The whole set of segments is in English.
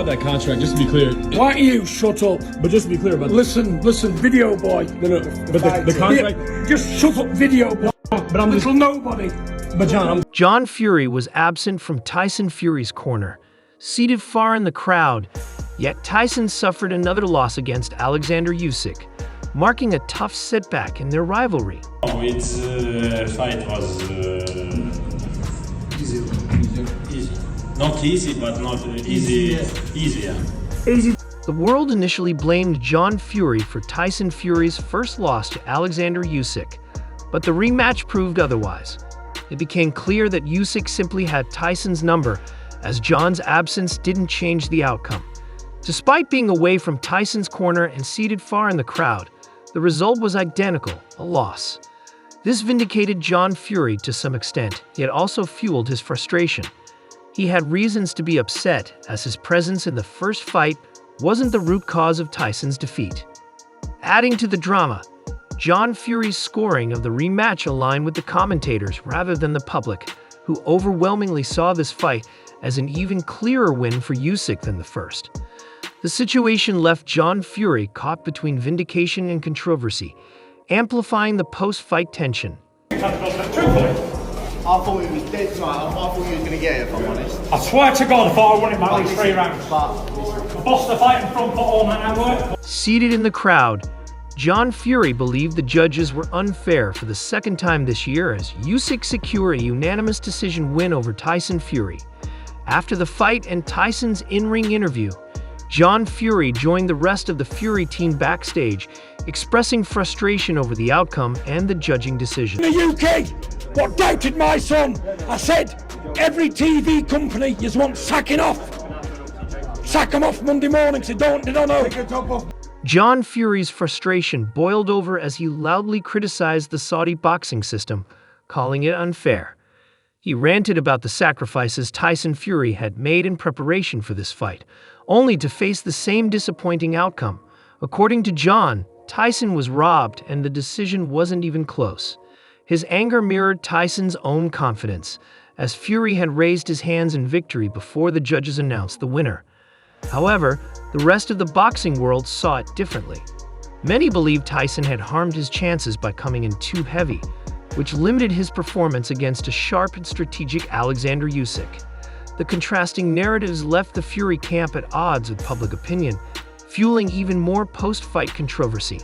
That contract, just to be clear. Why don't you shut up? But just to be clear about Listen, video boy. No, but the contract. Yeah, just shut up, video boy. But I'm Little nobody. But John, John Fury was absent from Tyson Fury's corner, seated far in the crowd, yet Tyson suffered another loss against Oleksandr Usyk, marking a tough setback in their rivalry. Its fight was easy. Not easy, but not easy. Easier. The world initially blamed John Fury for Tyson Fury's first loss to Oleksandr Usyk, but the rematch proved otherwise. It became clear that Usyk simply had Tyson's number, as John's absence didn't change the outcome. Despite being away from Tyson's corner and seated far in the crowd, the result was identical, a loss. This vindicated John Fury to some extent, yet also fueled his frustration. He had reasons to be upset, as his presence in the first fight wasn't the root cause of Tyson's defeat. Adding to the drama, John Fury's scoring of the rematch aligned with the commentators rather than the public, who overwhelmingly saw this fight as an even clearer win for Usyk than the first. The situation left John Fury caught between vindication and controversy, amplifying the post-fight tension. I thought he was dead tonight. I thought he was going to get it, if I'm honest. I swear to God, if I won it by these 3 rounds. I bossed the fight in front, put all night work. Seated in the crowd, John Fury believed the judges were unfair for the second time this year as Usyk secured a unanimous decision win over Tyson Fury. After the fight and Tyson's in-ring interview, John Fury joined the rest of the Fury team backstage, expressing frustration over the outcome and the judging decision. In the UK, what doubted my son? I said, every TV company you want sacking off. Sack them off Monday morning, so they don't know. John Fury's frustration boiled over as he loudly criticized the Saudi boxing system, calling it unfair. He ranted about the sacrifices Tyson Fury had made in preparation for this fight, only to face the same disappointing outcome. According to John, Tyson was robbed and the decision wasn't even close. His anger mirrored Tyson's own confidence, as Fury had raised his hands in victory before the judges announced the winner. However, the rest of the boxing world saw it differently. Many believed Tyson had harmed his chances by coming in too heavy, which limited his performance against a sharp and strategic Oleksandr Usyk. The contrasting narratives left the Fury camp at odds with public opinion, fueling even more post-fight controversy.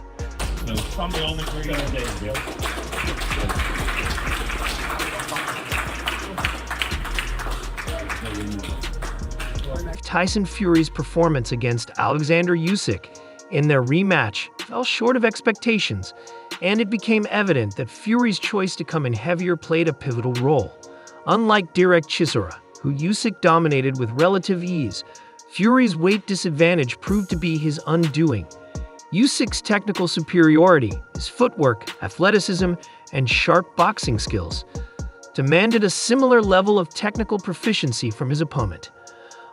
Tyson Fury's performance against Oleksandr Usyk in their rematch fell short of expectations, and it became evident that Fury's choice to come in heavier played a pivotal role. Unlike Derek Chisora, who Usyk dominated with relative ease, Fury's weight disadvantage proved to be his undoing. Usyk's technical superiority, his footwork, athleticism, and sharp boxing skills demanded a similar level of technical proficiency from his opponent.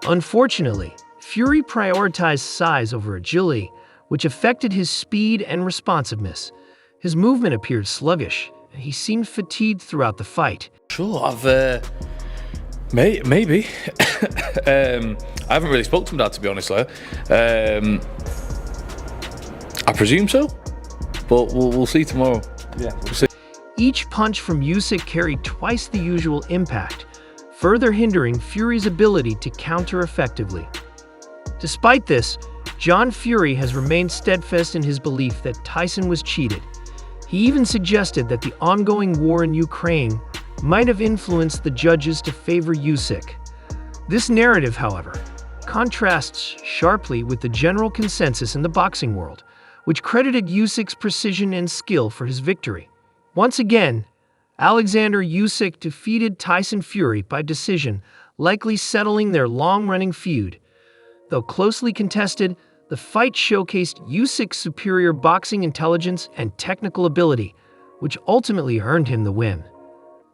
Unfortunately, Fury prioritized size over agility, which affected his speed and responsiveness. His movement appeared sluggish, and he seemed fatigued throughout the fight. Sure, maybe. I haven't really spoken to him, Dad, to be honest, I presume so, but we'll see tomorrow. Yeah, we'll see. Each punch from Usyk carried twice the usual impact, further hindering Fury's ability to counter effectively. Despite this, John Fury has remained steadfast in his belief that Tyson was cheated. He even suggested that the ongoing war in Ukraine might have influenced the judges to favor Usyk. This narrative, however, contrasts sharply with the general consensus in the boxing world, which credited Usyk's precision and skill for his victory. Once again, Oleksandr Usyk defeated Tyson Fury by decision, likely settling their long-running feud. Though closely contested, the fight showcased Usyk's superior boxing intelligence and technical ability, which ultimately earned him the win.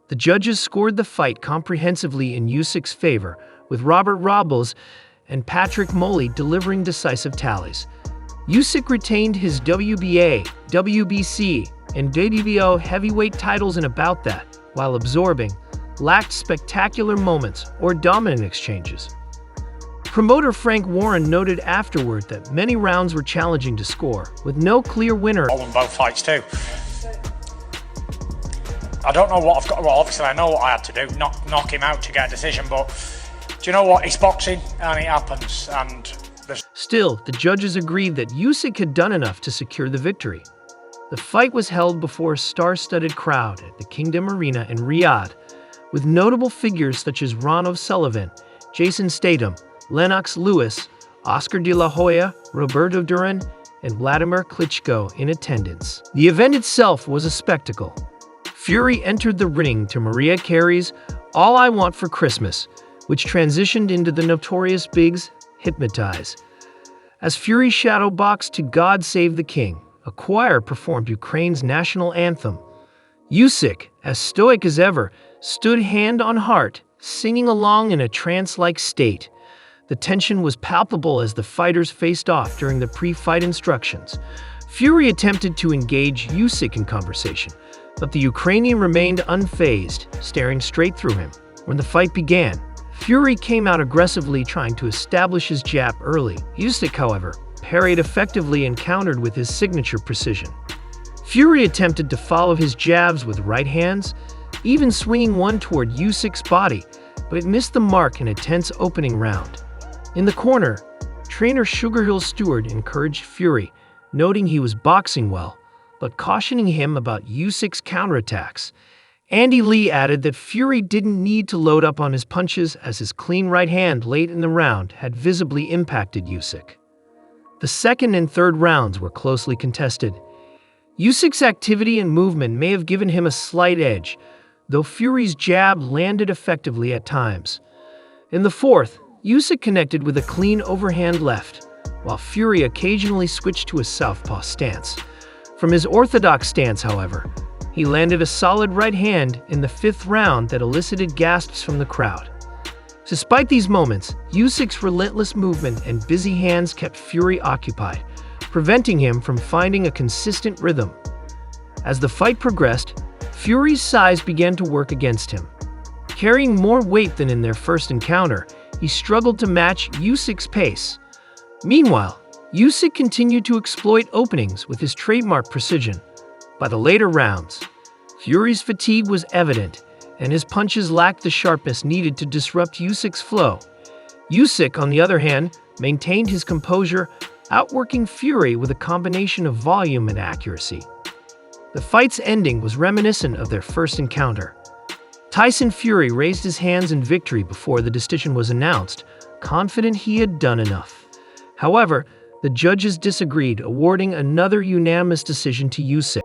The judges scored the fight comprehensively in Usyk's favor, with Robert Robles and Patrick Moley delivering decisive tallies. Usyk retained his WBA, WBC, and WBO heavyweight titles in a bout that, while absorbing, lacked spectacular moments or dominant exchanges. Promoter Frank Warren noted afterward that many rounds were challenging to score, with no clear winner. I won both fights too. I don't know what I've got. Well, obviously I know what I had to do, knock him out to get a decision. But do you know what? It's boxing, and it happens. And still, the judges agreed that Usyk had done enough to secure the victory. The fight was held before a star-studded crowd at the Kingdom Arena in Riyadh, with notable figures such as Ron O'Sullivan, Jason Statham, Lennox Lewis, Oscar de la Hoya, Roberto Duran, and Vladimir Klitschko in attendance. The event itself was a spectacle. Fury entered the ring to Mariah Carey's All I Want for Christmas, which transitioned into the Notorious Big's Hypnotize. As Fury shadowboxed to God Save the King, a choir performed Ukraine's national anthem. Usyk, as stoic as ever, stood hand on heart, singing along in a trance-like state. The tension was palpable as the fighters faced off during the pre-fight instructions. Fury attempted to engage Usyk in conversation, but the Ukrainian remained unfazed, staring straight through him. When the fight began, Fury came out aggressively trying to establish his jab early. Usyk, however, parried effectively and countered with his signature precision. Fury attempted to follow his jabs with right hands, even swinging one toward Usyk's body, but it missed the mark in a tense opening round. In the corner, trainer Sugar Hill Stewart encouraged Fury, noting he was boxing well, but cautioning him about Usyk's counterattacks. Andy Lee added that Fury didn't need to load up on his punches as his clean right hand late in the round had visibly impacted Usyk. The second and third rounds were closely contested. Usyk's activity and movement may have given him a slight edge, though Fury's jab landed effectively at times. In the fourth, Usyk connected with a clean overhand left, while Fury occasionally switched to a southpaw stance. From his orthodox stance, however, he landed a solid right hand in the fifth round that elicited gasps from the crowd. Despite these moments, Usyk's relentless movement and busy hands kept Fury occupied, preventing him from finding a consistent rhythm. As the fight progressed, Fury's size began to work against him. Carrying more weight than in their first encounter, he struggled to match Usyk's pace. Meanwhile, Usyk continued to exploit openings with his trademark precision. By the later rounds, Fury's fatigue was evident, and his punches lacked the sharpness needed to disrupt Usyk's flow. Usyk, on the other hand, maintained his composure, outworking Fury with a combination of volume and accuracy. The fight's ending was reminiscent of their first encounter. Tyson Fury raised his hands in victory before the decision was announced, confident he had done enough. However, the judges disagreed, awarding another unanimous decision to Usyk.